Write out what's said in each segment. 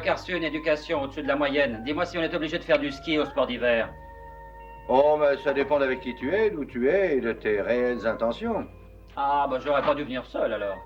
qui a reçu une éducation au-dessus de la moyenne, dis-moi si on est obligé de faire du ski au sport d'hiver. Oh, mais ça dépend d'avec qui tu es, d'où tu es et de tes réelles intentions. Ah, bah j'aurais pas dû venir seul alors.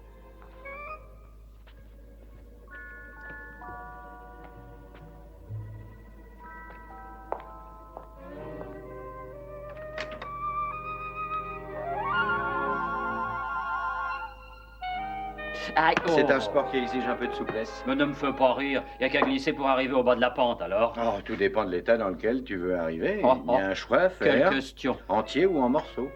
Aïe, oh. C'est un sport qui exige un peu de souplesse. Mais ne me fais pas rire. Il n'y a qu'à glisser pour arriver au bas de la pente, alors. Oh, tout dépend de l'état dans lequel tu veux arriver. Oh, Il y a un choix à Quelle faire. question. Entier ou en morceaux.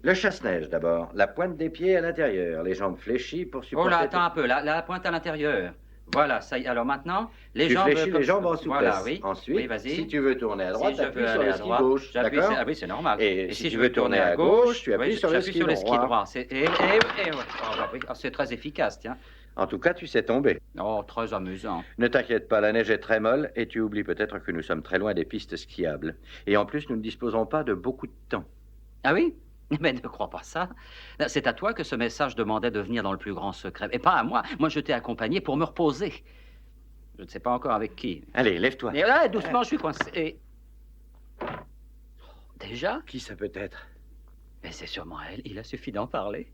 Le chasse-neige d'abord. La pointe des pieds à l'intérieur, les jambes fléchies pour supporter... Oh là, attends un peu, la pointe à l'intérieur. Voilà, ça y est. Alors maintenant, les tu jambes... fléchis les jambes en souplesse. Voilà, oui. Ensuite, oui, vas-y. si tu veux tourner à droite, si appuie sur le ski gauche, j'appuie, d'accord? Ah oui, c'est normal. Et si tu veux tourner à gauche, tu appuies sur le ski droit. Et oh, bah oui. Oh, c'est très efficace, tiens. En tout cas, tu sais tomber. Oh, très amusant. Ne t'inquiète pas, la neige est très molle et tu oublies peut-être que nous sommes très loin des pistes skiables. Et en plus, nous ne disposons pas de beaucoup de temps. Ah oui? Mais ne crois pas ça. C'est à toi que ce message demandait de venir dans le plus grand secret. Et pas à moi. Moi, je t'ai accompagné pour me reposer. Je ne sais pas encore avec qui. Allez, lève-toi. Mais là, doucement, je suis coincé. Déjà? Qui ça peut être? Mais c'est sûrement elle. Il a suffi d'en parler.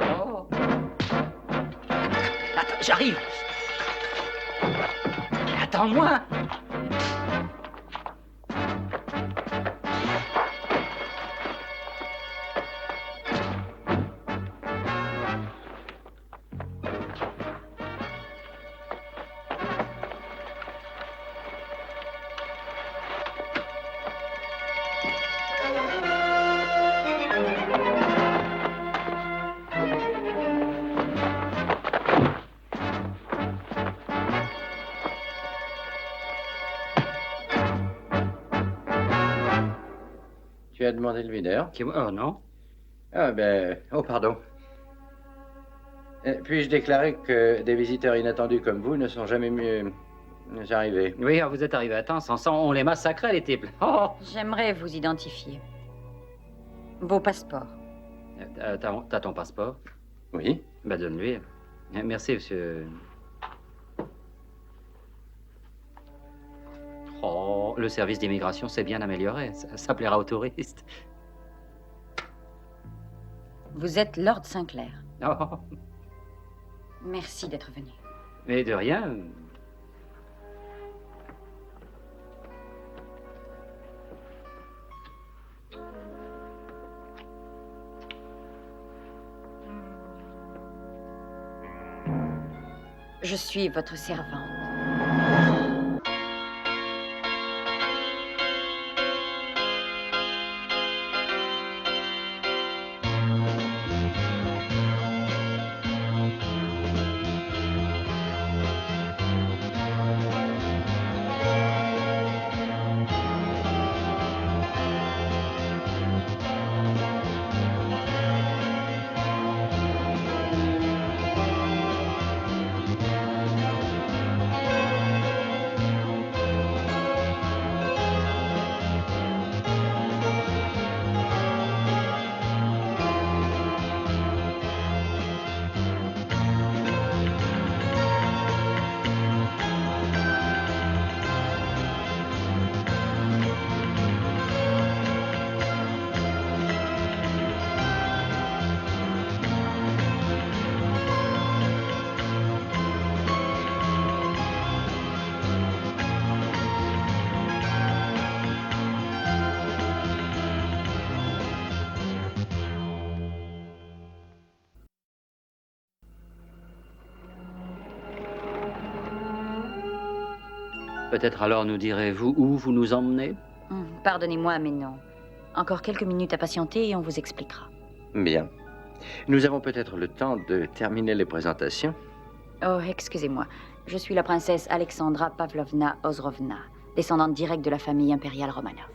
Oh. Attends, j'arrive. Attends-moi. Tu as demandé le videur? Oh non. Ah ben... Oh, pardon. Puis-je déclarer que des visiteurs inattendus comme vous ne sont jamais mieux arrivés? Oui, vous êtes arrivé à temps. Sans ça, on les massacrait, les types. Oh. J'aimerais vous identifier. Vos passeports. T'as ton passeport? Oui. Ben, donne-lui. Merci, monsieur. Oh, le service d'immigration s'est bien amélioré. Ça plaira aux touristes. Vous êtes Lord Sinclair. Oh, Merci d'être venu. mais de rien. Je suis votre servante. Peut-être alors nous direz-vous où vous nous emmenez? Pardonnez-moi, mais non. Encore quelques minutes à patienter et on vous expliquera. Bien. Nous avons peut-être le temps de terminer les présentations. Oh, excusez-moi. Je suis la princesse Alexandra Pavlovna Ozrovna, descendante directe de la famille impériale Romanov.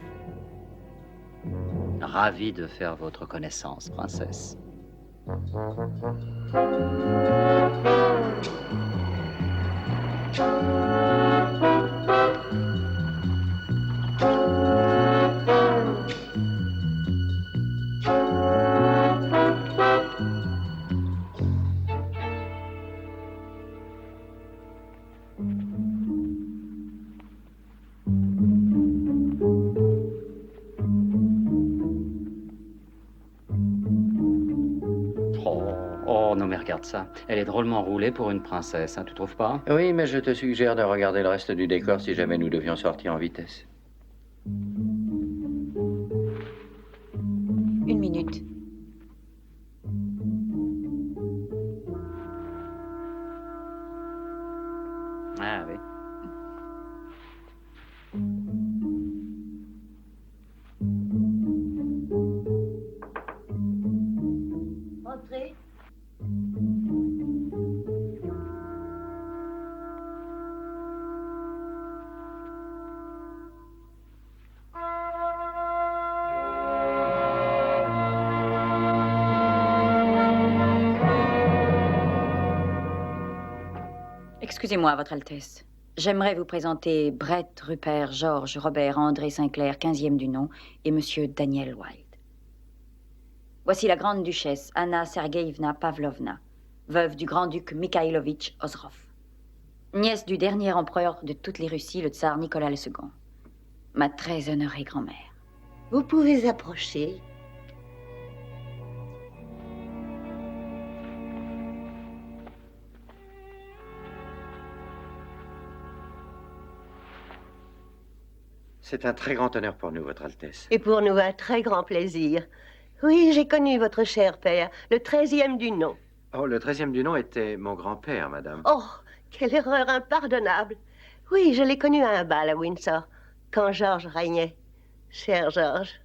Ravi de faire votre connaissance, princesse. non, mais regarde ça. Elle est drôlement roulée pour une princesse, hein, tu trouves pas? Oui, mais je te suggère de regarder le reste du décor si jamais nous devions sortir en vitesse. 1 minute. Ah oui. Entrez. Excusez-moi, Votre Altesse. J'aimerais vous présenter Brett, Rupert, George, Robert, André Sinclair, 15e du nom, et Monsieur Daniel Wilde. Voici la grande duchesse, Anna Sergeïevna Pavlovna, veuve du grand-duc Mikhailovitch Ozrov, nièce du dernier empereur de toutes les Russies, le tsar Nicolas II, ma très honorée grand-mère. Vous pouvez approcher. C'est un très grand honneur pour nous, Votre Altesse. Et pour nous, un très grand plaisir. Oui, j'ai connu votre cher père, le 13e du nom. Oh, le 13e du nom était mon grand-père, madame. Oh, quelle erreur impardonnable. Oui, je l'ai connu à un bal à Windsor, quand Georges régnait. Cher Georges,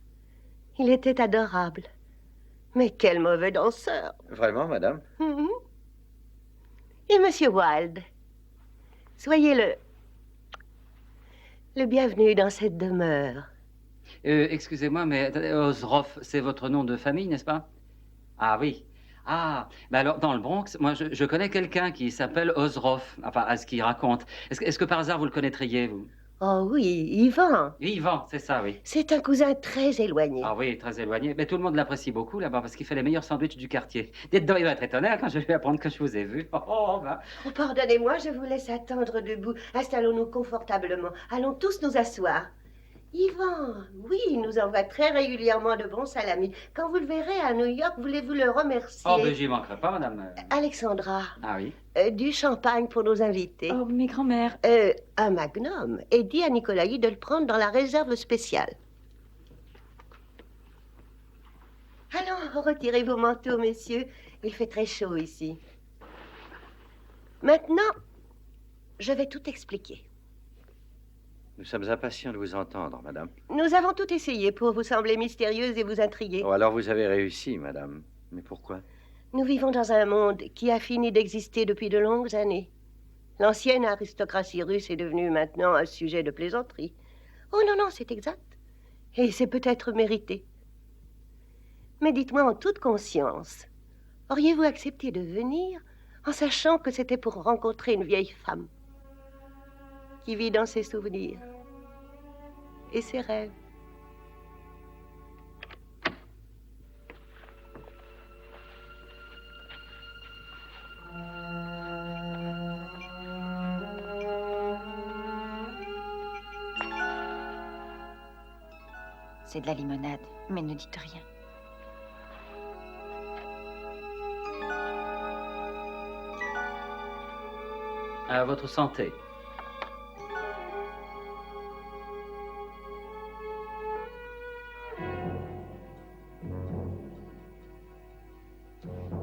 il était adorable. Mais quel mauvais danseur. Vraiment, madame? Mhm. Et Monsieur Wilde, soyez le bienvenu dans cette demeure. Excusez-moi, mais attendez, Ozrov, c'est votre nom de famille, n'est-ce pas? Ah oui. Ah, mais alors, dans le Bronx, moi, je connais quelqu'un qui s'appelle Ozrov, enfin, à ce qu'il raconte. Est-ce que par hasard, vous le connaîtriez, vous? Oh oui, Yvan. Yvan, c'est ça, oui. C'est un cousin très éloigné. Ah oui, très éloigné. Mais tout le monde l'apprécie beaucoup là-bas parce qu'il fait les meilleurs sandwichs du quartier. Dites donc, il va être étonné quand je vais lui apprendre que je vous ai vu. Ben. Oh, pardonnez-moi, je vous laisse attendre debout. Installons-nous confortablement. Allons tous nous asseoir. Yvan, oui, nous envoie très régulièrement de bons salamis. Quand vous le verrez à New York, voulez-vous le remercier? Oh, ben j'y manquerai pas, madame. Alexandra, Ah oui. du champagne pour nos invités. Oh, mes grands-mères. Un magnum. Et dis à Nicolaï de le prendre dans la réserve spéciale. Allons, retirez vos manteaux, messieurs. Il fait très chaud ici. Maintenant, je vais tout expliquer. Nous sommes impatients de vous entendre, madame. Nous avons tout essayé pour vous sembler mystérieuse et vous intriguer. Oh, alors vous avez réussi, madame. Mais pourquoi? Nous vivons dans un monde qui a fini d'exister depuis de longues années. L'ancienne aristocratie russe est devenue maintenant un sujet de plaisanterie. Oh non, non, c'est exact. Et c'est peut-être mérité. Mais dites-moi en toute conscience, auriez-vous accepté de venir en sachant que c'était pour rencontrer une vieille femme qui vit dans ses souvenirs et ses rêves? C'est de la limonade, mais ne dites rien. À votre santé.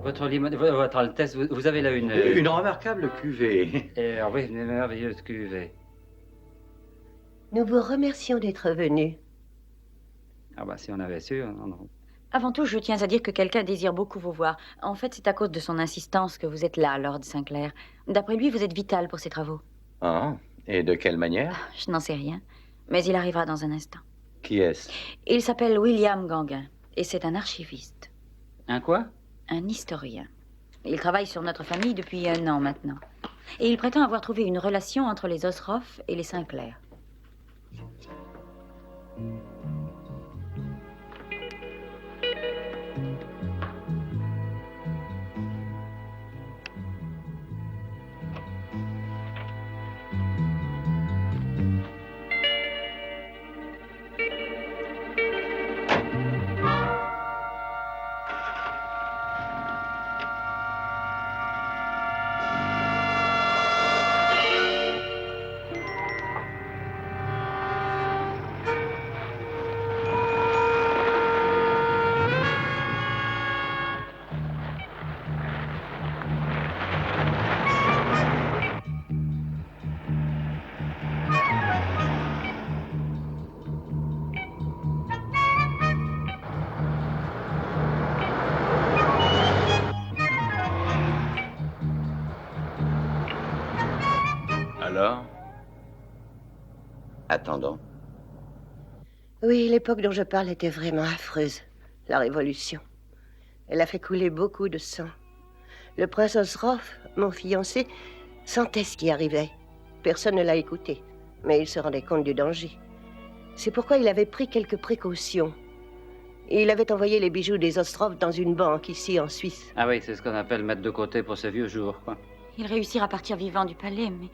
Votre Altesse, vous avez là une... Une remarquable cuvée. Oui, une merveilleuse cuvée. Nous vous remercions d'être venus. Ah bah si on avait su, non. Avant tout, je tiens à dire que quelqu'un désire beaucoup vous voir. En fait, c'est à cause de son insistance que vous êtes là, Lord Sinclair. D'après lui, vous êtes vital pour ses travaux. Ah, et de quelle manière? Je n'en sais rien, mais il arrivera dans un instant. Qui est-ce? Il s'appelle William Gangin, et c'est un archiviste. Un quoi? Un historien. Il travaille sur notre famille depuis 1 an maintenant. Et il prétend avoir trouvé une relation entre les Ozrov et les Sinclair. Alors? Attendons. Oui, l'époque dont je parle était vraiment affreuse. La Révolution. Elle a fait couler beaucoup de sang. Le prince Osroff, mon fiancé, sentait ce qui arrivait. Personne ne l'a écouté, mais il se rendait compte du danger. C'est pourquoi il avait pris quelques précautions. Et il avait envoyé les bijoux des Ostroff dans une banque ici en Suisse. Ah oui, c'est ce qu'on appelle mettre de côté pour ses vieux jours, quoi. Ils réussirent à partir vivant du palais, mais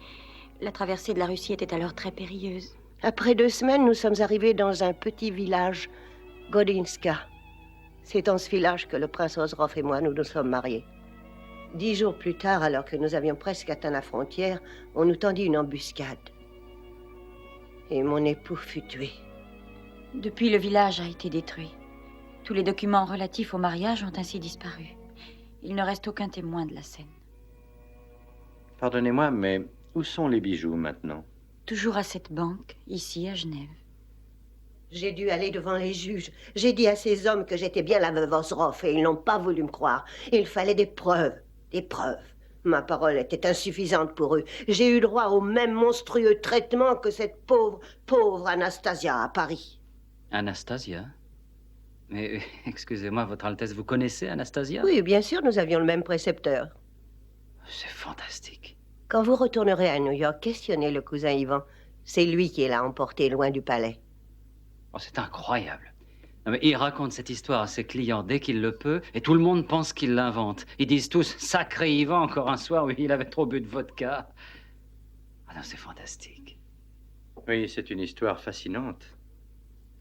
la traversée de la Russie était alors très périlleuse. Après 2 semaines, nous sommes arrivés dans un petit village, Godinska. C'est dans ce village que le prince Osroff et moi nous sommes mariés. 10 jours plus tard, alors que nous avions presque atteint la frontière, on nous tendit une embuscade. Et mon époux fut tué. Depuis, le village a été détruit. Tous les documents relatifs au mariage ont ainsi disparu. Il ne reste aucun témoin de la scène. Pardonnez-moi, mais où sont les bijoux maintenant? Toujours à cette banque, ici à Genève. J'ai dû aller devant les juges. J'ai dit à ces hommes que j'étais bien la veuve Osroff et ils n'ont pas voulu me croire. Il fallait des preuves. Des preuves. Ma parole était insuffisante pour eux. J'ai eu droit au même monstrueux traitement que cette pauvre Anastasia à Paris. Anastasia? Mais, excusez-moi, Votre Altesse, vous connaissez Anastasia? Oui, bien sûr, nous avions le même précepteur. C'est fantastique. Quand vous retournerez à New York, questionnez le cousin Ivan. C'est lui qui l'a emporté loin du palais. Oh, c'est incroyable. Non, mais il raconte cette histoire à ses clients dès qu'il le peut, et tout le monde pense qu'il l'invente. Ils disent tous, sacré Ivan, encore un soir où il avait trop bu de vodka. Ah non, c'est fantastique. Oui, c'est une histoire fascinante.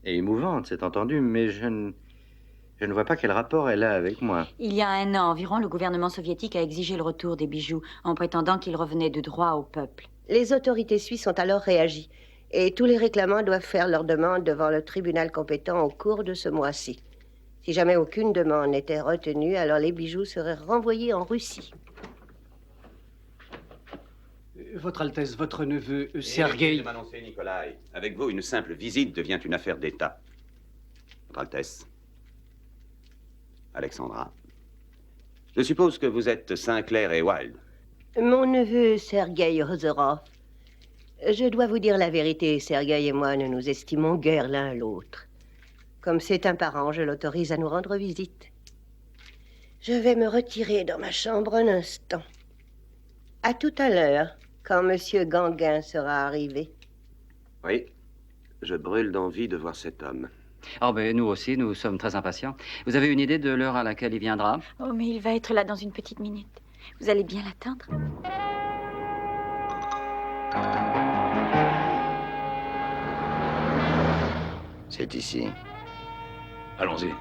Et émouvante, c'est entendu, mais je ne vois pas quel rapport elle a avec moi. Il y a 1 an environ, le gouvernement soviétique a exigé le retour des bijoux en prétendant qu'ils revenaient de droit au peuple. Les autorités suisses ont alors réagi. Et tous les réclamants doivent faire leur demande devant le tribunal compétent au cours de ce mois-ci. Si jamais aucune demande n'était retenue, alors les bijoux seraient renvoyés en Russie. Votre Altesse, votre neveu, Inutile Sergueï... de m'annoncer, Nikolai. Avec vous, une simple visite devient une affaire d'État. Votre Altesse. Alexandra. Je suppose que vous êtes Sinclair et Wilde. Mon neveu, Sergueï Ozerov. Je dois vous dire la vérité, Sergueï et moi ne nous estimons guère l'un l'autre. Comme c'est un parent, je l'autorise à nous rendre visite. Je vais me retirer dans ma chambre un instant. À tout à l'heure, quand Monsieur Ganguen sera arrivé. Oui, je brûle d'envie de voir cet homme. Oh, ben nous aussi, nous sommes très impatients. Vous avez une idée de l'heure à laquelle il viendra? Oh, mais il va être là dans une petite minute. Vous allez bien l'attendre? C'est ici. Allons-y.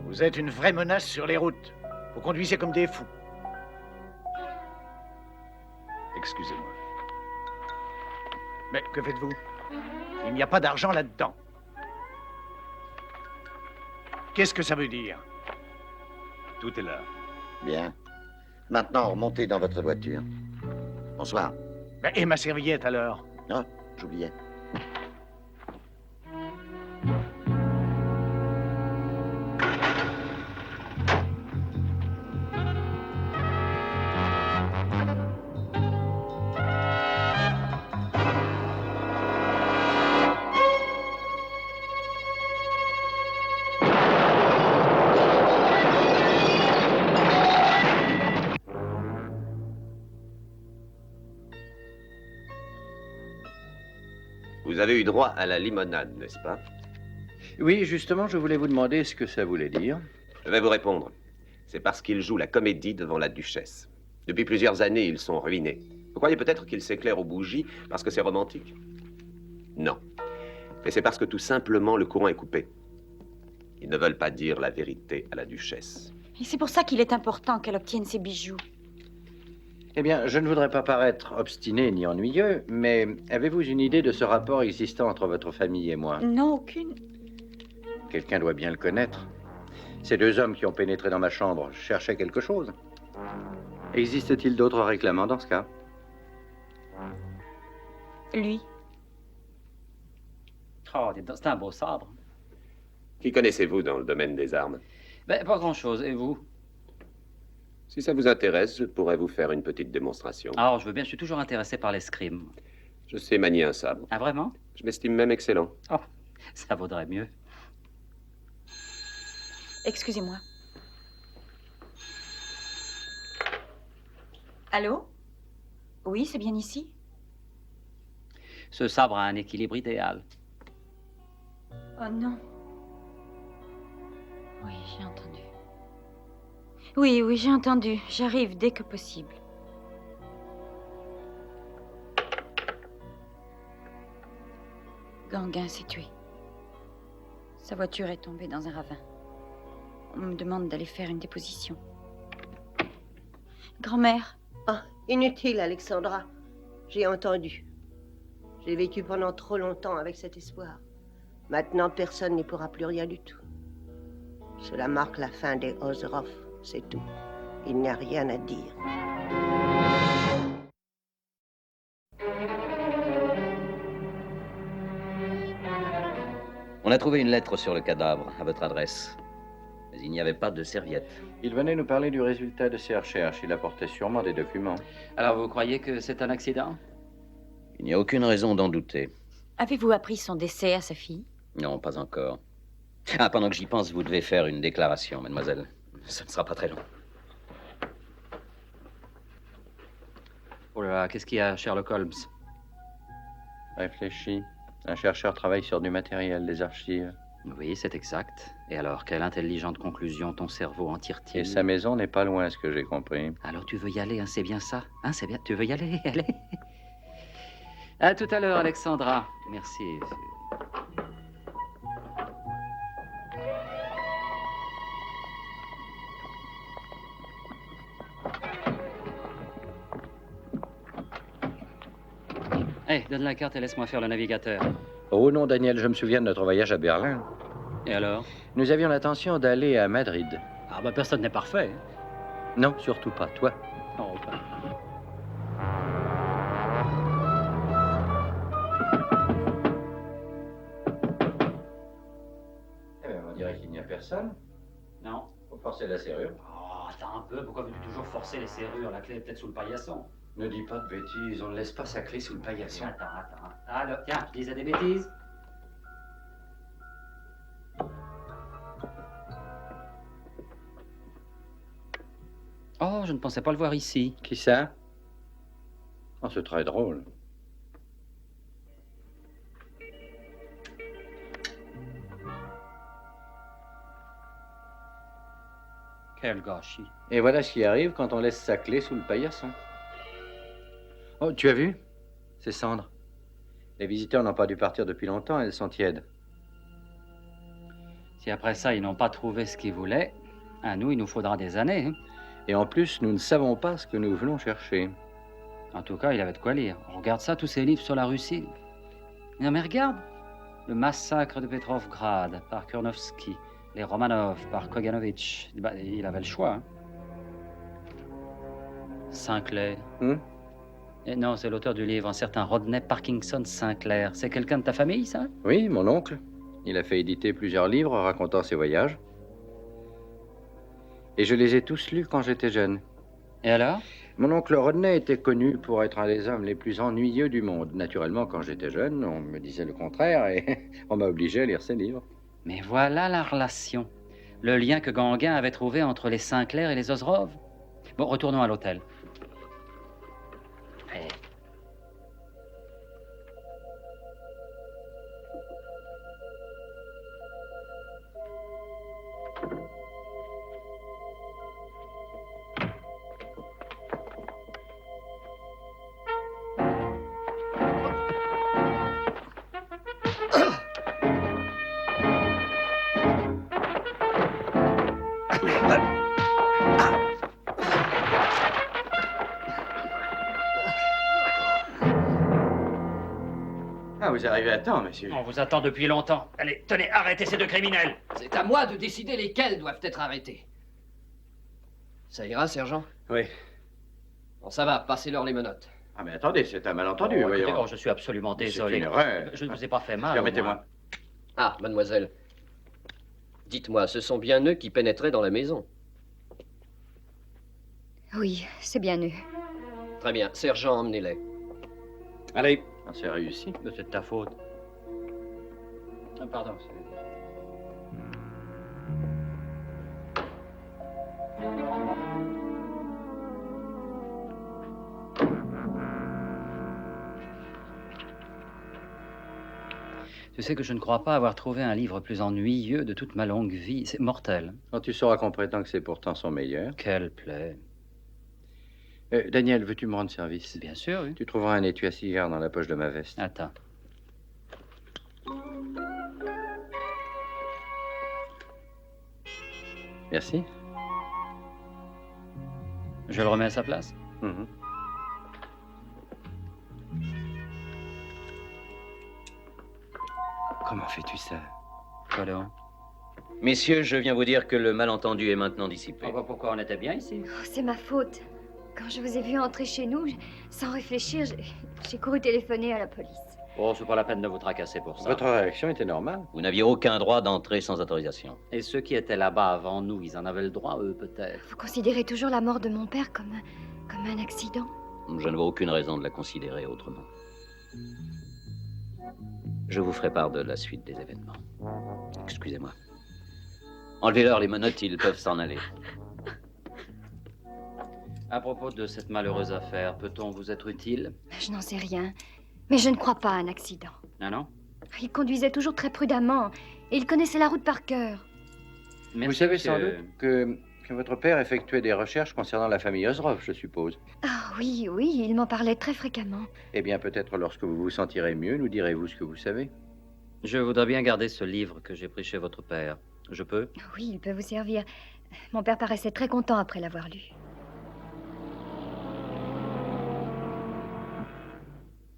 Vous êtes une vraie menace sur les routes. Vous conduisez comme des fous. Excusez-moi. Mais que faites-vous? Il n'y a pas d'argent là-dedans. Qu'est-ce que ça veut dire? Tout est là. Bien. Maintenant, remontez dans votre voiture. Bonsoir. Et ma serviette alors? Oh, j'oubliais. Vous avez eu droit à la limonade, n'est-ce pas? Oui, justement, je voulais vous demander ce que ça voulait dire. Je vais vous répondre. C'est parce qu'ils jouent la comédie devant la duchesse. Depuis plusieurs années, ils sont ruinés. Vous croyez peut-être qu'il s'éclaire aux bougies parce que c'est romantique? Non. Mais c'est parce que tout simplement le courant est coupé. Ils ne veulent pas dire la vérité à la duchesse. Et c'est pour ça qu'il est important qu'elle obtienne ses bijoux. Eh bien, je ne voudrais pas paraître obstiné ni ennuyeux, mais avez-vous une idée de ce rapport existant entre votre famille et moi? Non, aucune. Quelqu'un doit bien le connaître. Ces deux hommes qui ont pénétré dans ma chambre cherchaient quelque chose. Existe-t-il d'autres réclamants dans ce cas? Lui. Oh, dites donc, c'est un beau sabre. Qui connaissez-vous dans le domaine des armes? Ben, pas grand-chose. Et vous? Si ça vous intéresse, je pourrais vous faire une petite démonstration. Alors, je veux bien, je suis toujours intéressé par l'escrime. Je sais manier un sabre. Ah, vraiment? Je m'estime même excellent. Oh, ça vaudrait mieux. Excusez-moi. Allô? Oui, c'est bien ici? Ce sabre a un équilibre idéal. Oh non. Oui, j'ai entendu. Oui, oui, j'ai entendu. J'arrive dès que possible. Gauguin s'est tué. Sa voiture est tombée dans un ravin. On me demande d'aller faire une déposition. Grand-mère, Ah, inutile, Alexandra. J'ai entendu. J'ai vécu pendant trop longtemps avec cet espoir. Maintenant, personne n'y pourra plus rien du tout. Cela marque la fin des Ozerov, c'est tout. Il n'y a rien à dire. On a trouvé une lettre sur le cadavre, à votre adresse. Mais il n'y avait pas de serviette. Il venait nous parler du résultat de ses recherches. Il apportait sûrement des documents. Alors, vous croyez que c'est un accident? Il n'y a aucune raison d'en douter. avez-vous appris son décès à sa fille? Non, pas encore. Ah, pendant que j'y pense, vous devez faire une déclaration, mademoiselle. Ça ne sera pas très long. Oh là là, qu'est-ce qu'il y a, Sherlock Holmes? Réfléchis. Un chercheur travaille sur du matériel, des archives. Oui, c'est exact. Et alors, quelle intelligente conclusion ton cerveau en tire-t-il? Et sa maison n'est pas loin, ce que j'ai compris. Alors, tu veux y aller, hein, c'est bien ça? Hein, c'est bien, tu veux y aller? Allez. À tout à l'heure, Alexandra. Merci. Hé, donne la carte et laisse-moi faire le navigateur. Oh non, Daniel, je me souviens de notre voyage à Berlin. Et alors? Nous avions l'intention d'aller à Madrid. Ah bah personne n'est parfait. Non, surtout pas, toi. Oh, bah. Eh bien, on dirait qu'il n'y a personne. Non. Faut forcer la serrure. Oh, attends un peu, pourquoi veux-tu toujours forcer les serrures? La clé est peut-être sous le paillasson. Ne dis pas de bêtises, on ne laisse pas sa clé sous le paillasson. Attends. Alors, tiens, je disais des bêtises. Oh, je ne pensais pas le voir ici. Qui ça? Oh, c'est très drôle. Quel gâchis. Et voilà ce qui arrive quand on laisse sa clé sous le paillasson. Oh, tu as vu? C'est Cendre. Les visiteurs n'ont pas dû partir depuis longtemps, elles sont tièdes. Si après ça, ils n'ont pas trouvé ce qu'ils voulaient, à nous, il nous faudra des années. Hein. Et en plus, nous ne savons pas ce que nous venons chercher. En tout cas, il avait de quoi lire. Regarde ça, tous ces livres sur la Russie. Non, mais regarde. Le massacre de Petrovgrad par Kurnovski. Les Romanov par Koganovitch. Bah, il avait le choix. Hein. Sinclair. Et non, c'est l'auteur du livre, un certain Rodney Parkinson Sinclair. C'est quelqu'un de ta famille, ça? Oui, mon oncle. Il a fait éditer plusieurs livres racontant ses voyages. Et je les ai tous lus quand j'étais jeune. Et alors? Mon oncle Rodney était connu pour être un des hommes les plus ennuyeux du monde. Naturellement, quand j'étais jeune, on me disait le contraire et on m'a obligé à lire ses livres. Mais voilà la relation. Le lien que Gauguin avait trouvé entre les Sinclair et les Ozerov. Bon, retournons à l'hôtel. Hey. vous arrivez à temps, monsieur. On vous attend depuis longtemps. Allez, tenez, arrêtez ces deux criminels. C'est à moi de décider lesquels doivent être arrêtés. Ça ira, sergent? Oui. Bon, ça va, passez-leur les menottes. Ah, mais attendez, c'est un malentendu, Oh, écoutez, voyons. je suis absolument désolé. C'est une erreur. Je ne vous ai pas fait mal. Permettez-moi. Ah, mademoiselle. Dites-moi, ce sont bien eux qui pénétraient dans la maison. Oui, c'est bien eux. Très bien, sergent, emmenez-les. Allez. Ah, c'est réussi. Mais c'est de ta faute. Ah, pardon. Tu sais que je ne crois pas avoir trouvé un livre plus ennuyeux de toute ma longue vie. C'est mortel. Quand tu sauras qu'on prétend que c'est pourtant son meilleur. Quelle plaie. Daniel, veux-tu me rendre service? Bien sûr, oui. Tu trouveras un étui à cigare dans la poche de ma veste. Attends. Merci. Je le remets à sa place? Mhm. Comment fais-tu ça? Quoi donc? Messieurs, je viens vous dire que le malentendu est maintenant dissipé. Ah bah pourquoi on était bien ici? Oh, c'est ma faute. Quand je vous ai vu entrer chez nous, sans réfléchir, j'ai couru téléphoner à la police. Oh, c'est pas la peine de vous tracasser pour ça. Votre réaction était normale. Vous n'aviez aucun droit d'entrer sans autorisation. Et ceux qui étaient là-bas avant nous, ils en avaient le droit, eux, peut-être. Vous considérez toujours la mort de mon père comme un accident? Je ne vois aucune raison de la considérer autrement. Je vous ferai part de la suite des événements. Excusez-moi. Enlevez-leur les menottes, ils peuvent s'en aller. À propos de cette malheureuse affaire, peut-on vous être utile? Je n'en sais rien, mais je ne crois pas à un accident. Ah non? Il conduisait toujours très prudemment et il connaissait la route par cœur. Merci, Vous savez sans monsieur. doute que votre père effectuait des recherches concernant la famille Ozrov, je suppose. Ah oui, oui, il m'en parlait très fréquemment. Eh bien, peut-être lorsque vous vous sentirez mieux, nous direz-vous ce que vous savez. Je voudrais bien garder ce livre que j'ai pris chez votre père. Je peux? Oui, il peut vous servir. Mon père paraissait très content après l'avoir lu.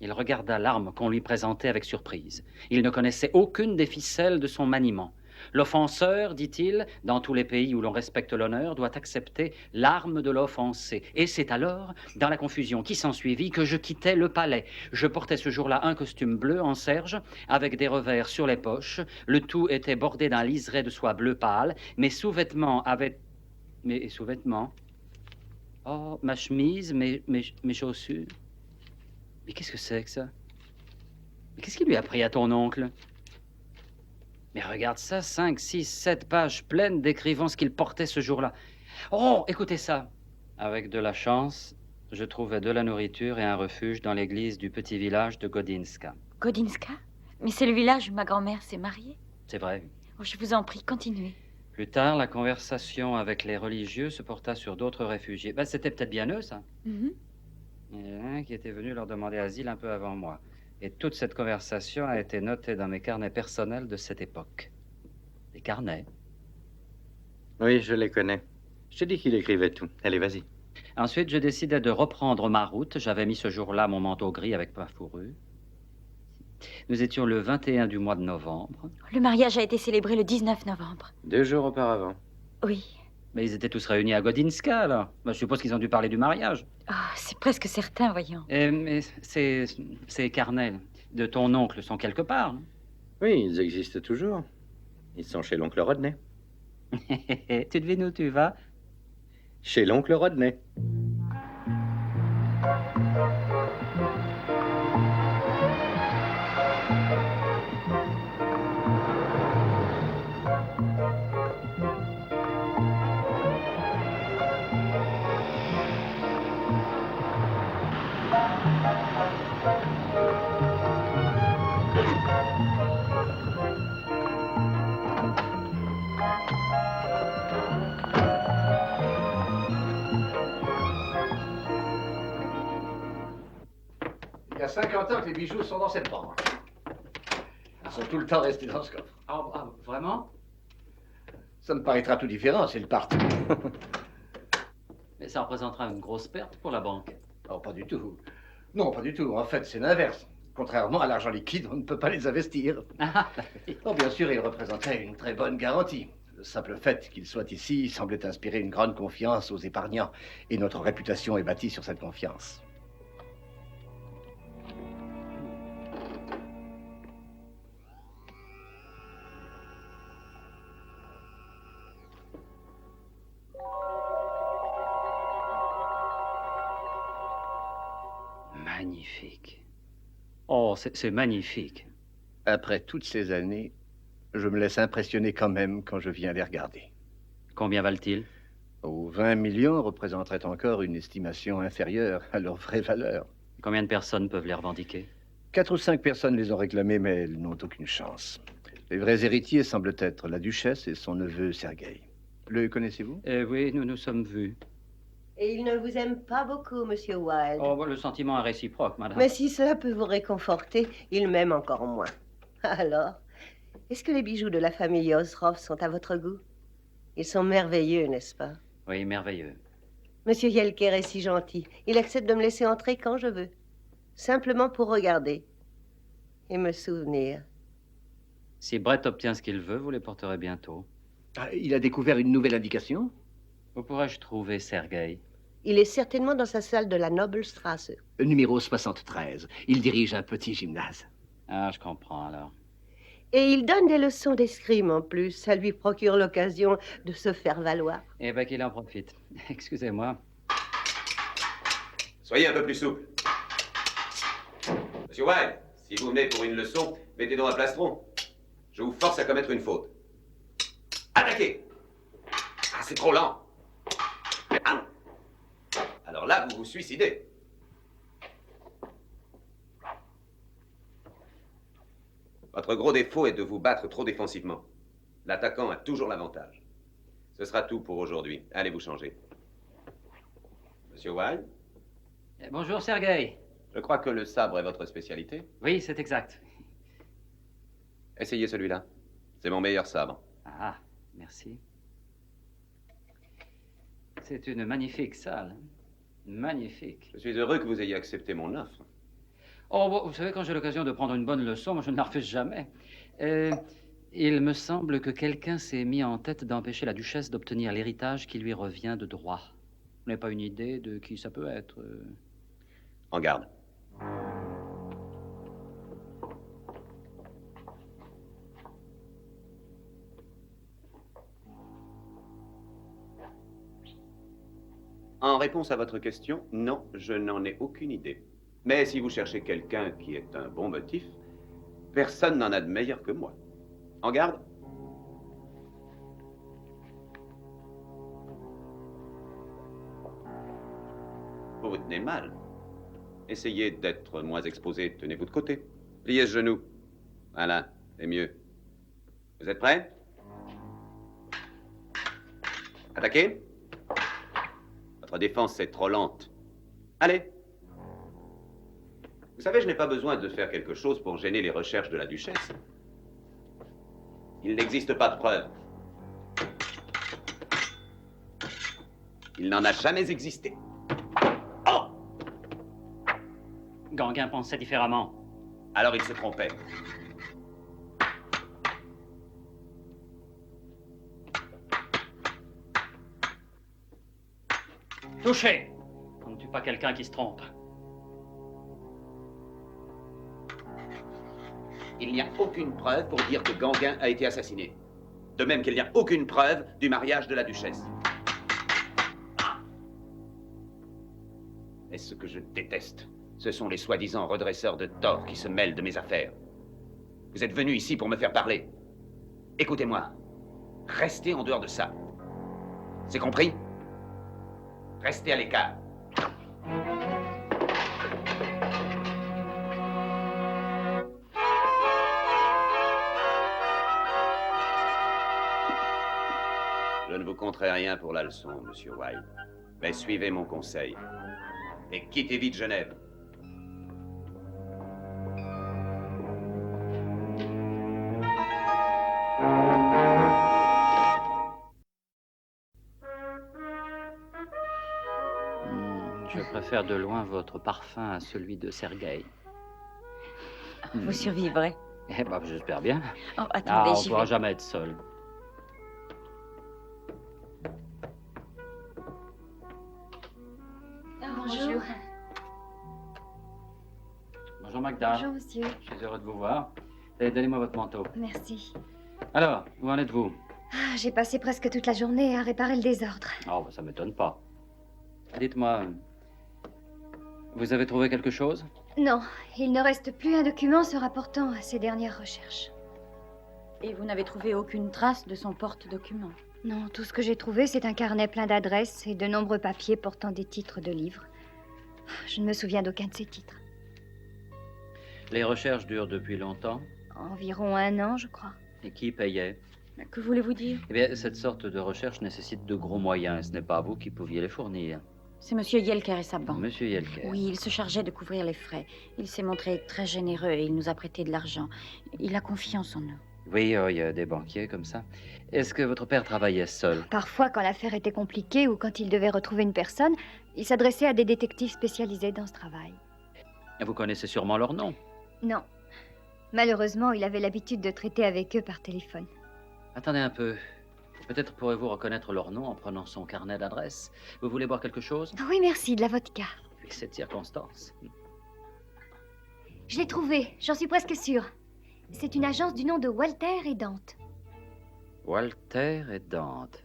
Il regarda l'arme qu'on lui présentait avec surprise. Il ne connaissait aucune des ficelles de son maniement. L'offenseur, dit-il, dans tous les pays où l'on respecte l'honneur, doit accepter l'arme de l'offensé. Et c'est alors, dans la confusion qui s'ensuivit, que je quittai le palais. Je portais ce jour-là un costume bleu en serge, avec des revers sur les poches. Le tout était bordé d'un liseré de soie bleu pâle. Mes sous-vêtements avaient... Mes sous-vêtements? Oh, ma chemise, mes chaussures. Mais qu'est-ce que c'est que ça? Mais qu'est-ce qui lui a pris à ton oncle? Mais regarde ça, 5, 6, 7 pages pleines décrivant ce qu'il portait ce jour-là. Oh, écoutez ça. Avec de la chance, je trouvais de la nourriture et un refuge dans l'église du petit village de Godinska. Godinska? Mais c'est le village où ma grand-mère s'est mariée. C'est vrai. Oh, je vous en prie, continuez. Plus tard, la conversation avec les religieux se porta sur d'autres réfugiés. Ben, c'était peut-être bien eux, ça. Mhm. Il y en a un qui était venu leur demander asile un peu avant moi. Et toute cette conversation a été notée dans mes carnets personnels de cette époque. Des carnets. Oui, je les connais. Je t'ai dit qu'il écrivait tout. Allez, vas-y. Ensuite, je décidai de reprendre ma route. J'avais mis ce jour-là mon manteau gris avec ma fourrure. Nous étions le 21 du mois de novembre. Le mariage a été célébré le 19 novembre. 2 jours auparavant. Oui. Mais ils étaient tous réunis à Godinska, alors. Ben, je suppose qu'ils ont dû parler du mariage. Oh, c'est presque certain, voyons. Mais ces carnets de ton oncle sont quelque part, non? Oui, ils existent toujours. Ils sont chez l'oncle Rodney. Tu devines où tu vas? Chez l'oncle Rodney. Il y a 50 ans que les bijoux sont dans cette banque. Ils sont tout le temps restés dans ce coffre. Ah, vraiment? Ça me paraîtra tout différent, c'est le parti. Mais ça représentera une grosse perte pour la banque. Oh, pas du tout. Non, pas du tout. En fait, c'est l'inverse. Contrairement à l'argent liquide, on ne peut pas les investir. Ah, Oh, bien sûr, il représentait une très bonne garantie. Le simple fait qu'il soit ici semblait inspirer une grande confiance aux épargnants. Et notre réputation est bâtie sur cette confiance. magnifique. Oh, c'est magnifique. Après toutes ces années, je me laisse impressionner quand même quand je viens les regarder. Combien valent-ils? Oh, 20 millions représenteraient encore une estimation inférieure à leur vraie valeur. Combien de personnes peuvent les revendiquer? 4 ou 5 personnes les ont réclamés, mais elles n'ont aucune chance. Les vrais héritiers semblent être la duchesse et son neveu Sergueï. Le connaissez-vous? Oui, nous nous sommes vus. Et il ne vous aime pas beaucoup, monsieur Wilde. Oh, bon, le sentiment est réciproque, madame. Mais si cela peut vous réconforter, il m'aime encore moins. Alors, est-ce que les bijoux de la famille Osroff sont à votre goût? Ils sont merveilleux, n'est-ce pas? Oui, merveilleux. Monsieur Yelker est si gentil. Il accepte de me laisser entrer quand je veux. Simplement pour regarder. Et me souvenir. Si Brett obtient ce qu'il veut, vous les porterez bientôt. Ah, il a découvert une nouvelle indication? Où pourrais-je trouver Sergueï? Il est certainement dans sa salle de la Nobelstrasse. Numéro 73. Il dirige un petit gymnase. Ah, je comprends alors. Et il donne des leçons d'escrime en plus. Ça lui procure l'occasion de se faire valoir. Eh bien, qu'il en profite. Excusez-moi. Soyez un peu plus souple. Monsieur Wilde, si vous venez pour une leçon, mettez donc un plastron. Je vous force à commettre une faute. Attaquez! Ah, c'est trop lent. Ah. Alors là, vous vous suicidez. Votre gros défaut est de vous battre trop défensivement. L'attaquant a toujours l'avantage. Ce sera tout pour aujourd'hui. Allez vous changer. Monsieur Wilde, Bonjour, Sergueï. je crois que le sabre est votre spécialité. Oui, c'est exact. Essayez celui-là. C'est mon meilleur sabre. Ah, merci. C'est une magnifique salle. Magnifique. Je suis heureux que vous ayez accepté mon offre. Oh, bon, vous savez, quand j'ai l'occasion de prendre une bonne leçon, moi, je ne la refuse jamais. Il me semble que quelqu'un s'est mis en tête d'empêcher la duchesse d'obtenir l'héritage qui lui revient de droit. Vous n'avez pas une idée de qui ça peut être? En garde. En réponse à votre question, non, je n'en ai aucune idée. Mais si vous cherchez quelqu'un qui est un bon motif, personne n'en a de meilleur que moi. En garde. Vous vous tenez mal. Essayez d'être moins exposé. Tenez-vous de côté. Pliez ce genou. Voilà, c'est mieux. Vous êtes prêts? Attaquez. Votre défense est trop lente. Allez. Vous savez, je n'ai pas besoin de faire quelque chose pour gêner les recherches de la duchesse. Il n'existe pas de preuves. Il n'en a jamais existé. Oh! Gauguin pensait différemment. Alors il se trompait. Touché! On ne tue pas quelqu'un qui se trompe. Il n'y a aucune preuve pour dire que Gauguin a été assassiné. De même qu'il n'y a aucune preuve du mariage de la duchesse. Et ce que je déteste, ce sont les soi-disant redresseurs de tort qui se mêlent de mes affaires. Vous êtes venu ici pour me faire parler. Écoutez-moi. Restez en dehors de ça. C'est compris? Restez à l'écart. Je ne vous compterai rien pour la leçon, monsieur Wilde. Mais suivez mon conseil. Et quittez vite Genève. Je préfère de loin votre parfum à celui de Sergueï. Vous survivrez. Eh ben, j'espère bien. Oh, Ah, attendez, on j'y ne pourra vais. jamais être seul. Bonjour. Bonjour Magda. Bonjour, monsieur. Je suis heureux de vous voir. Et donnez-moi votre manteau. Merci. Alors, où en êtes-vous? Ah, j'ai passé presque toute la journée à réparer le désordre. Oh, bah, ça m'étonne pas. Dites-moi, vous avez trouvé quelque chose? Non, il ne reste plus un document se rapportant à ces dernières recherches. Et vous n'avez trouvé aucune trace de son porte-document? Non, tout ce que j'ai trouvé, c'est un carnet plein d'adresses et de nombreux papiers portant des titres de livres. Je ne me souviens d'aucun de ces titres. Les recherches durent depuis longtemps. Environ 1 an, je crois. Et qui payait? Que voulez-vous dire? Eh bien, cette sorte de recherche nécessite de gros moyens. Et ce n'est pas vous qui pouviez les fournir. C'est Monsieur Yelker et sa banque. Monsieur Yelker. Oui, il se chargeait de couvrir les frais. Il s'est montré très généreux et il nous a prêté de l'argent. Il a confiance en nous. Oui, il y a des banquiers comme ça. Est-ce que votre père travaillait seul? Parfois, quand l'affaire était compliquée ou quand il devait retrouver une personne, il s'adressait à des détectives spécialisés dans ce travail. Vous connaissez sûrement leur nom. Non. Malheureusement, il avait l'habitude de traiter avec eux par téléphone. Attendez un peu. Peut-être pourrez-vous reconnaître leur nom en prenant son carnet d'adresse. Vous voulez boire quelque chose? Oui, merci, de la vodka. Avec cette circonstance. Je l'ai trouvé, j'en suis presque sûre. C'est une agence du nom de Walter et Dante. Walter et Dante.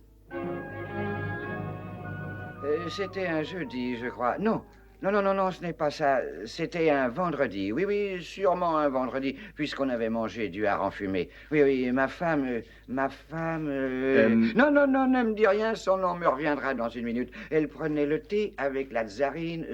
C'était un jeudi, je crois. Non, ce n'est pas ça. C'était un vendredi. Oui, sûrement un vendredi, puisqu'on avait mangé du hareng fumé. Oui, ma femme... Non, ne me dis rien, son nom me reviendra dans une minute. Elle prenait le thé avec la tsarine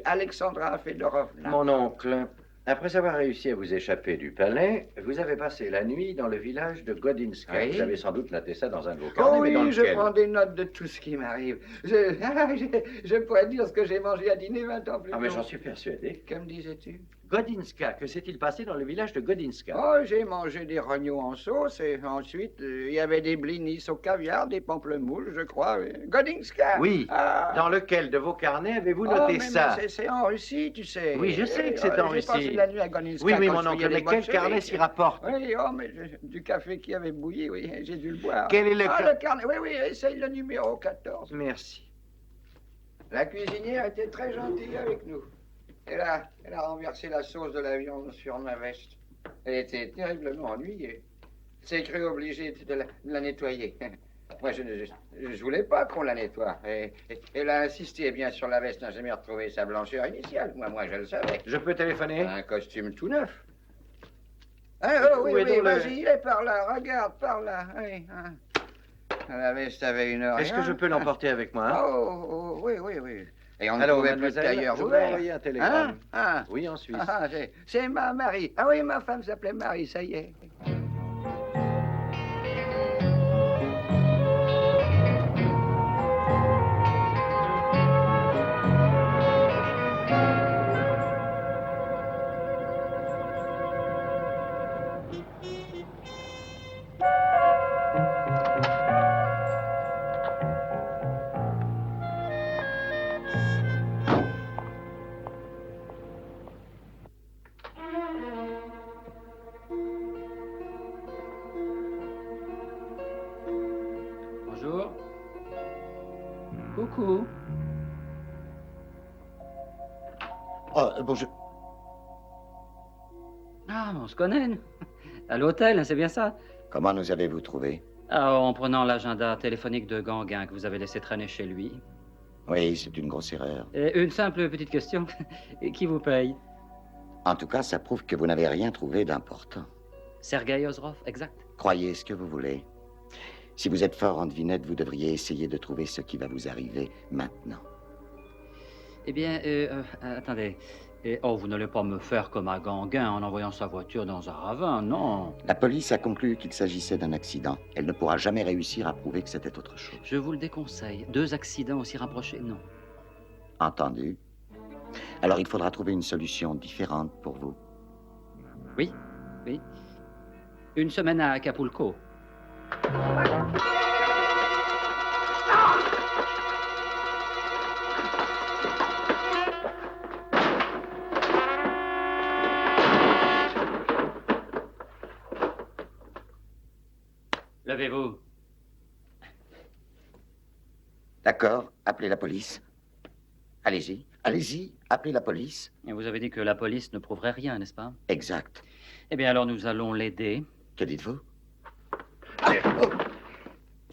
Alexandra Fedorovna. Mon oncle, après avoir réussi à vous échapper du palais, vous avez passé la nuit dans le village de Godinska. Oui. Vous avez sans doute noté ça dans un de vos carnets, Oh mais dans oui, je lequel? prends des notes de tout ce qui m'arrive. Je pourrais dire ce que j'ai mangé à dîner 20 ans plus tôt. Ah, mais j'en suis persuadé. Que me disais-tu? Godinska, que s'est-il passé dans le village de Godinska? Oh, j'ai mangé des rognons en sauce et ensuite, il y avait des blinis au caviar, des pamplemousses, je crois. Godinska. Oui. Ah. Dans lequel de vos carnets avez-vous Oh, noté mais ça? c'est en Russie, tu sais. Oui, je sais que c'est en J'ai passé Russie. la nuit à Godinska. Oui, quand mon je oncle, fouillais mais les quel bolcheviks. carnet s'y rapporte? Oui, mais du café qui avait bouilli, oui, j'ai dû le boire. Quel est le le carnet? Oui, essaye le numéro 14. Merci. La cuisinière était très gentille avec nous. Elle a renversé la sauce de la viande sur ma veste. Elle était terriblement ennuyée. Elle s'est crue obligée de la nettoyer. Moi, je voulais pas qu'on la nettoie. Et elle a insisté bien sur la veste, n'a jamais retrouvé sa blancheur initiale. Moi, je le savais. Je peux téléphoner? Un costume tout neuf. Oui, Où est donc le- vas-y, il est par là, regarde, par là. Oui, hein. La veste avait une oreille. Est-ce que je peux l'emporter avec moi? Oh, oui. Et on ne Alors, trouvait plus de mademoiselle, tailleur je vous ai ouvert. envoyé un télégramme. Hein? Oui, en Suisse. Ah, c'est ma Marie. Ah oui, ma femme s'appelait Marie, ça y est. Bonjour. Coucou. Oh, bonjour. Ah, on se connaît. À l'hôtel, c'est bien ça? Comment nous avez-vous trouvé? Ah, en prenant l'agenda téléphonique de Gauguin que vous avez laissé traîner chez lui. Oui, c'est une grosse erreur. Et une simple petite question. Et qui vous paye? En tout cas, ça prouve que vous n'avez rien trouvé d'important. Sergei Ozrov, exact. Croyez ce que vous voulez. Si vous êtes fort en devinette, vous devriez essayer de trouver ce qui va vous arriver maintenant. Eh bien, attendez. Vous n'allez pas me faire comme à Gauguin en envoyant sa voiture dans un ravin, non? La police a conclu qu'il s'agissait d'un accident. Elle ne pourra jamais réussir à prouver que c'était autre chose. Je vous le déconseille. 2 accidents aussi rapprochés, non. Entendu. Alors il faudra trouver une solution différente pour vous. Oui. Une semaine à Acapulco. avez-vous? D'accord, appelez la police. Allez-y, allez-y, appelez la police. Et vous avez dit que la police ne prouverait rien, n'est-ce pas? Exact. Eh bien, alors nous allons l'aider. Que dites-vous?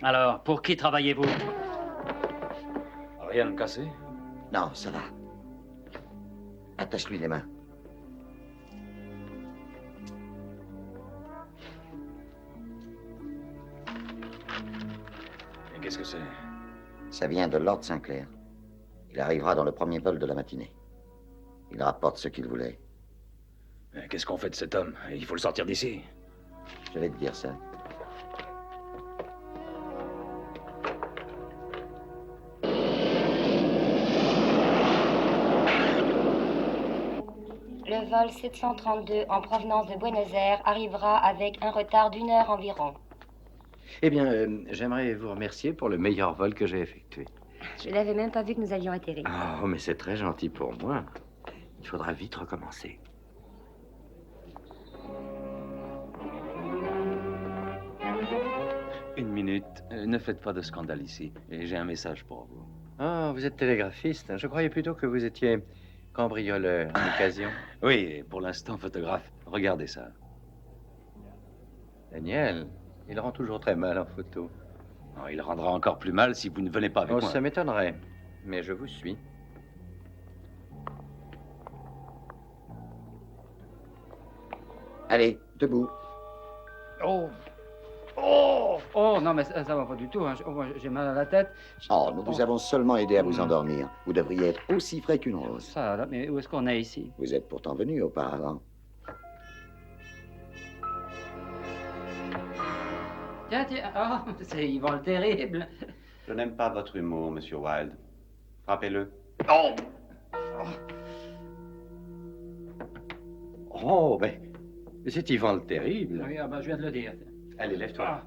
Alors, pour qui travaillez-vous? Rien de cassé? Non, ça va. Attache-lui les mains. Et qu'est-ce que c'est? Ça vient de Lord Sinclair. Il arrivera dans le premier vol de la matinée. Il rapporte ce qu'il voulait. Mais qu'est-ce qu'on fait de cet homme? Il faut le sortir d'ici. Je vais te dire ça. Le vol 732 en provenance de Buenos Aires arrivera avec un retard d'1 heure environ. Eh bien, j'aimerais vous remercier pour le meilleur vol que j'ai effectué. Je n'avais même pas vu que nous avions atterri. Oh, mais c'est très gentil pour moi. Il faudra vite recommencer. Une minute. Ne faites pas de scandale ici. Et j'ai un message pour vous. Ah, vous êtes télégraphiste. Je croyais plutôt que vous étiez cambrioleur en occasion. Oui, et pour l'instant, photographe. Regardez ça. Daniel, il rend toujours très mal en photo. Oh, il rendra encore plus mal si vous ne venez pas avec Oh, moi. ça m'étonnerait. Mais je vous suis. Allez, debout. Oh! Oh! Oh, non, mais ça va pas du tout. Hein. Moi, j'ai mal à la tête. Oh, nous vous avons seulement aidé à vous endormir. Vous devriez être aussi frais qu'une rose. Ça, là, mais où est-ce qu'on est ici? Vous êtes pourtant venu auparavant. Tiens, tiens. Oh, c'est Yvan le Terrible. Je n'aime pas votre humour, Monsieur Wilde. Frappez-le. Oh! Oh, ben, c'est Yvan le Terrible. Oui, ah ben, je viens de le dire. Allez, lève-toi.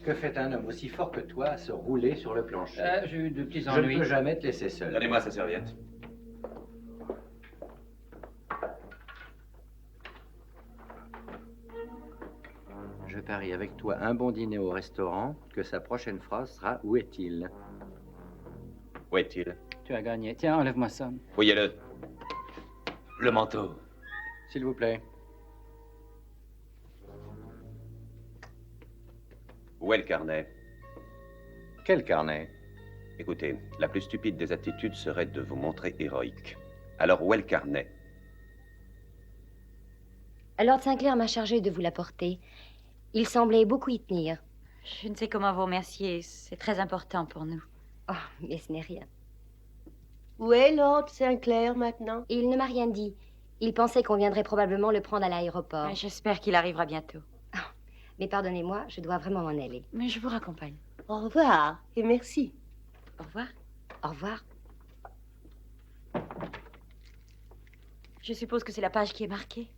Que fait un homme aussi fort que toi à se rouler sur le plancher? J'ai eu de petits Je ennuis. ne peux jamais te laisser seul. Donnez-moi sa serviette. Je parie avec toi un bon dîner au restaurant que sa prochaine phrase sera « Où est-il » Où est-il? Tu as gagné. Tiens, enlève-moi ça. Fouillez-le. Le manteau. S'il vous plaît. Où est le carnet? Quel carnet? Écoutez, la plus stupide des attitudes serait de vous montrer héroïque. Alors où est le carnet? Lord Sinclair m'a chargé de vous l'apporter. Il semblait beaucoup y tenir. Je ne sais comment vous remercier. C'est très important pour nous. Oh, mais ce n'est rien. Où est Lord Sinclair maintenant? Il ne m'a rien dit. Il pensait qu'on viendrait probablement le prendre à l'aéroport. J'espère qu'il arrivera bientôt. Mais pardonnez-moi, je dois vraiment m'en aller. Mais je vous raccompagne. Au revoir et merci. Au revoir. Au revoir. Je suppose que c'est la page qui est marquée.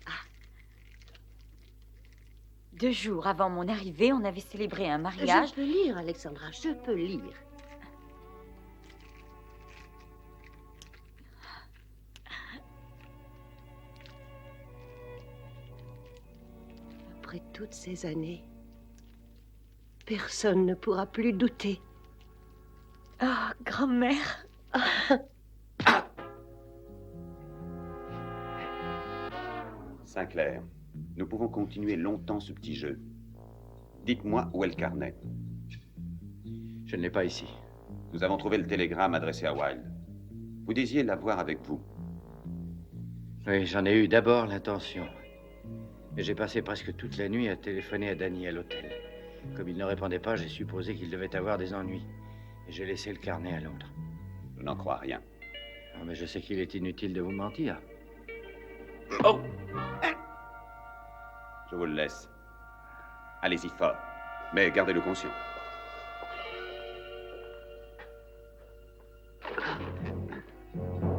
Ah. 2 jours avant mon arrivée, on avait célébré un mariage. Je peux lire, Alexandra, je peux lire. Après toutes ces années, personne ne pourra plus douter. Oh, grand-mère. Sinclair, nous pouvons continuer longtemps ce petit jeu. Dites-moi où est le carnet. Je ne l'ai pas ici. Nous avons trouvé le télégramme adressé à Wilde. Vous désiriez l'avoir avec vous. Oui, j'en ai eu d'abord l'intention. Mais j'ai passé presque toute la nuit à téléphoner à Danny à l'hôtel. Comme il ne répondait pas, j'ai supposé qu'il devait avoir des ennuis. Et j'ai laissé le carnet à Londres. Je n'en crois rien. Oh, mais je sais qu'il est inutile de vous mentir. Oh! Je vous le laisse. Allez-y fort, mais gardez-le conscient.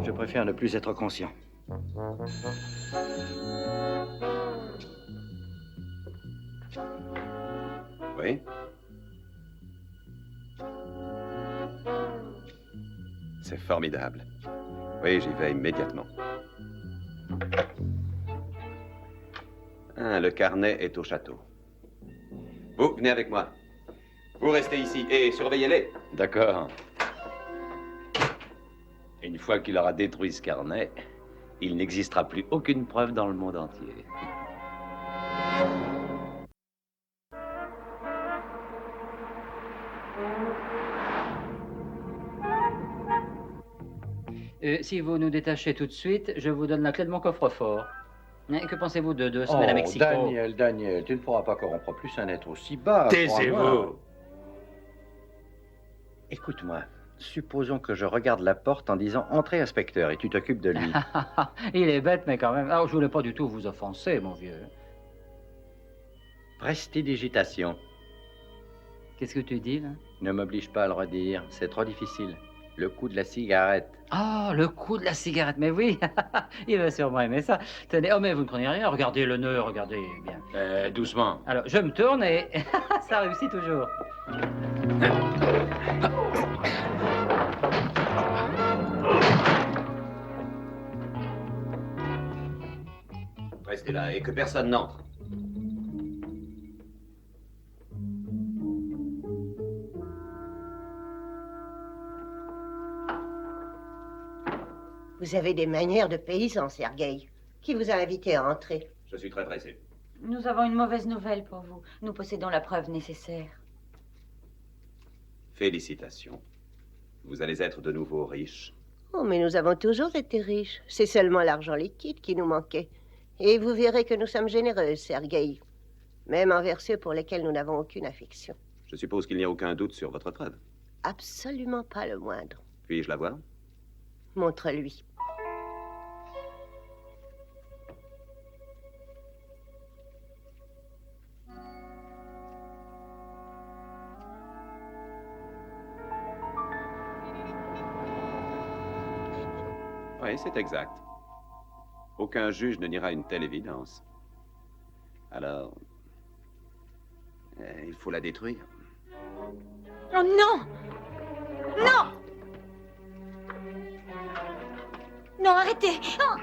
Je préfère ne plus être conscient. Oui? C'est formidable. Oui, j'y vais immédiatement. Ah, le carnet est au château. Vous, venez avec moi. Vous restez ici et surveillez-les. D'accord. Une fois qu'il aura détruit ce carnet, il n'existera plus aucune preuve dans le monde entier. Si vous nous détachez tout de suite, je vous donne la clé de mon coffre-fort. Que pensez-vous de 2 semaines à Mexico? Daniel, tu ne pourras pas corrompre plus un être aussi bas. Taisez-vous. Écoute-moi, supposons que je regarde la porte en disant « Entrez, inspecteur » et tu t'occupes de lui. Il est bête, mais quand même. Alors, je voulais pas du tout vous offenser, mon vieux. Prestidigitation. Qu'est-ce que tu dis, là? Ne m'oblige pas à le redire, c'est trop difficile. Le coup de la cigarette. Ah, le coup de la cigarette, mais oui, il va sûrement aimer ça. Tenez, oh mais vous ne prenez rien, regardez le nœud, regardez bien. Doucement. Alors, je me tourne et ça réussit toujours. Restez là et que personne n'entre. Vous avez des manières de paysan, Sergueï. Qui vous a invité à entrer? Je suis très pressé. Nous avons une mauvaise nouvelle pour vous. Nous possédons la preuve nécessaire. Félicitations. Vous allez être de nouveau riche. Oh, mais nous avons toujours été riches. C'est seulement l'argent liquide qui nous manquait. Et vous verrez que nous sommes généreux, Sergueï. Même envers ceux pour lesquels nous n'avons aucune affection. Je suppose qu'il n'y a aucun doute sur votre preuve. Absolument pas le moindre. Puis-je la voir? Montre-lui. Oui, c'est exact. Aucun juge ne niera une telle évidence. Alors, il faut la détruire. Oh non! Non! Non, arrêtez! Oh.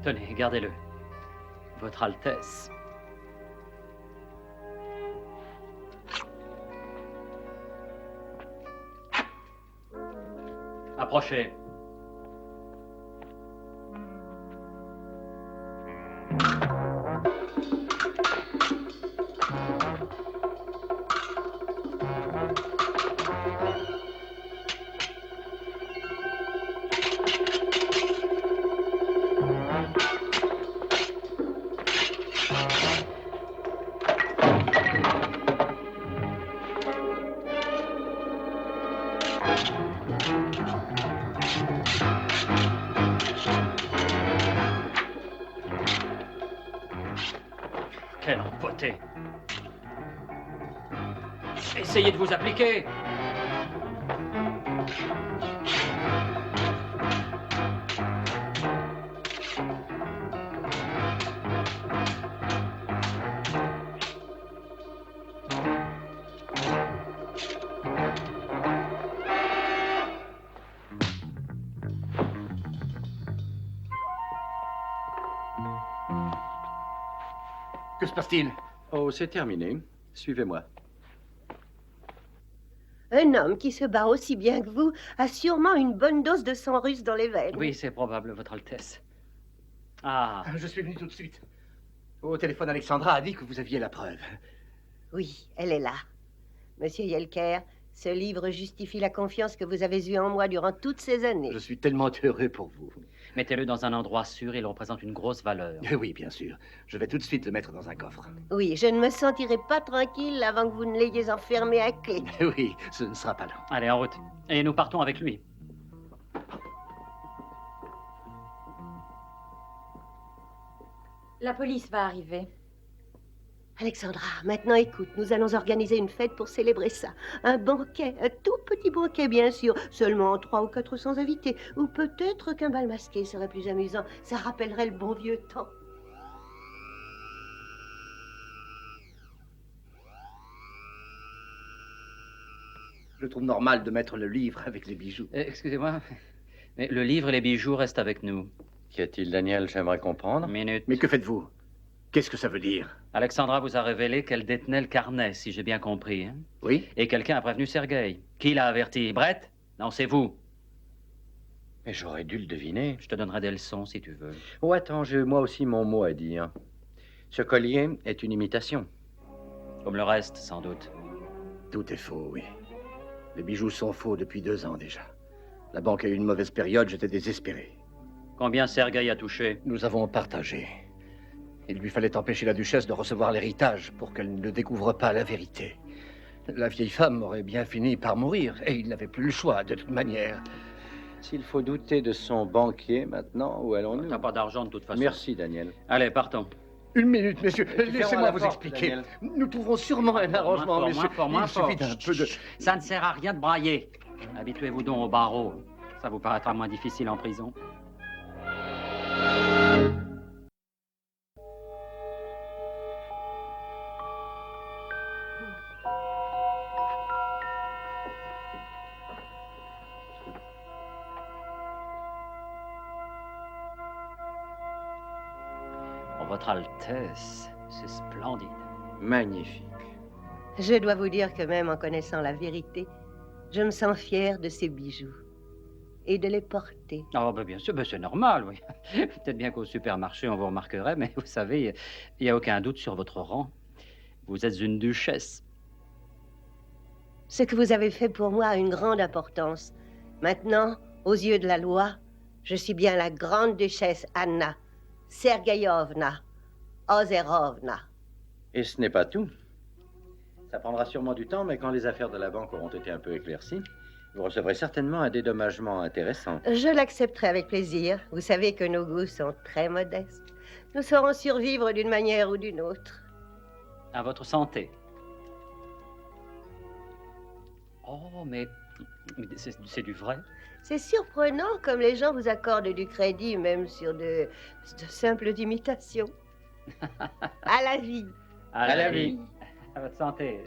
Tenez, gardez-le. Votre Altesse. Approchez. Quelle beauté! Essayez de vous appliquer! Que se passe-t-il? Oh, c'est terminé. Suivez-moi. Un homme qui se bat aussi bien que vous a sûrement une bonne dose de sang russe dans les veines. Oui, c'est probable, Votre Altesse. Ah. Je suis venu tout de suite. Au téléphone, Alexandra a dit que vous aviez la preuve. Oui, elle est là. Monsieur Yelker, ce livre justifie la confiance que vous avez eue en moi durant toutes ces années. Je suis tellement heureux pour vous. Mettez-le dans un endroit sûr, il représente une grosse valeur. Oui, bien sûr. Je vais tout de suite le mettre dans un coffre. Oui, je ne me sentirai pas tranquille avant que vous ne l'ayez enfermé à clé. Oui, ce ne sera pas long. Allez, en route. Et nous partons avec lui. La police va arriver. Alexandra, maintenant écoute, nous allons organiser une fête pour célébrer ça. Un banquet, un tout petit banquet bien sûr, seulement 300 ou 400 invités. Ou peut-être qu'un bal masqué serait plus amusant, ça rappellerait le bon vieux temps. Je trouve normal de mettre le livre avec les bijoux. Excusez-moi, mais le livre et les bijoux restent avec nous. Qu'y a-t-il, Daniel? J'aimerais comprendre. Minute. Mais que faites-vous? Qu'est-ce que ça veut dire? Alexandra vous a révélé qu'elle détenait le carnet, si j'ai bien compris. Hein? Oui. Et quelqu'un a prévenu Sergueï. Qui l'a averti? Brett? Non, c'est vous. Mais j'aurais dû le deviner. Je te donnerai des leçons, si tu veux. Oh, attends, j'ai moi aussi mon mot à dire. Ce collier est une imitation. Comme le reste, sans doute. Tout est faux, oui. Les bijoux sont faux depuis 2 ans déjà. La banque a eu une mauvaise période, j'étais désespéré. Combien Sergueï a touché? Nous avons partagé. Il lui fallait empêcher la duchesse de recevoir l'héritage pour qu'elle ne découvre pas la vérité. La vieille femme aurait bien fini par mourir, et il n'avait plus le choix, de toute manière. S'il faut douter de son banquier maintenant, où allons-nous? T'as pas d'argent de toute façon. Merci, Daniel. Allez, partons. Une minute, messieurs. Fermons Laissez-moi la vous porte, expliquer. Daniel. Nous trouverons sûrement un arrangement, messieurs. Il suffit d'un peu de... Ça ne sert à rien de brailler. Habituez-vous donc au barreau. Ça vous paraîtra moins difficile en prison. Votre Altesse, c'est splendide. Magnifique. Je dois vous dire que même en connaissant la vérité, je me sens fière de ces bijoux et de les porter. Oh, ben bien sûr, ben c'est normal, oui. Peut-être bien qu'au supermarché, on vous remarquerait, mais vous savez, il n'y a aucun doute sur votre rang. Vous êtes une duchesse. Ce que vous avez fait pour moi a une grande importance. Maintenant, aux yeux de la loi, je suis bien la grande duchesse Anna Sergeyovna Ozerovna. Et ce n'est pas tout. Ça prendra sûrement du temps, mais quand les affaires de la banque auront été un peu éclaircies, vous recevrez certainement un dédommagement intéressant. Je l'accepterai avec plaisir. Vous savez que nos goûts sont très modestes. Nous saurons survivre d'une manière ou d'une autre. À votre santé. Oh, mais c'est du vrai. C'est surprenant comme les gens vous accordent du crédit, même sur de simples imitations. À la vie. À la vie. À votre santé.